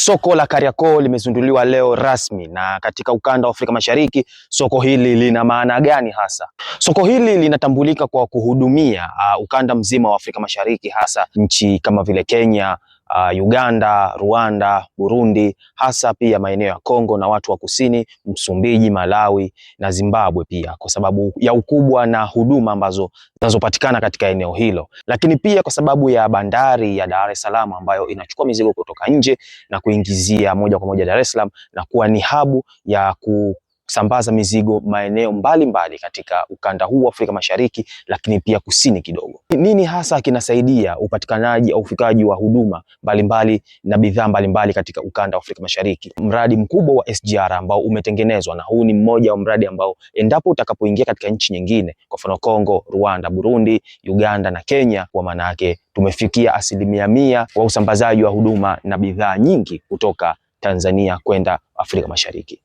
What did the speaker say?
Soko la Kariakoo limezinduliwa leo rasmi, na katika ukanda wa Afrika Mashariki soko hili lina maana gani hasa? Soko hili linatambulika kwa kuhudumia ukanda mzima wa Afrika Mashariki, hasa nchi kama vile Kenya, Uganda, Rwanda, Burundi, hasa pia maeneo ya Kongo na watu wa kusini, Msumbiji, Malawi na Zimbabwe pia, kwa sababu ya ukubwa na huduma ambazo zinazopatikana katika eneo hilo, lakini pia kwa sababu ya bandari ya Dar es Salaam ambayo inachukua mizigo kutoka nje na kuingizia moja kwa moja Dar es Salaam na kuwa ni habu ya kusambaza mizigo maeneo mbalimbali katika ukanda huu wa Afrika Mashariki, lakini pia kusini kidogo. Nini hasa kinasaidia upatikanaji au ufikaji wa huduma mbalimbali na bidhaa mbalimbali katika ukanda wa Afrika Mashariki? Mradi mkubwa wa SGR ambao umetengenezwa, na huu ni mmoja wa mradi ambao endapo utakapoingia katika nchi nyingine, kwa mfano Kongo, Rwanda, Burundi, Uganda na Kenya, kwa maana yake tumefikia 100% wa usambazaji wa huduma na bidhaa nyingi kutoka Tanzania kwenda Afrika Mashariki.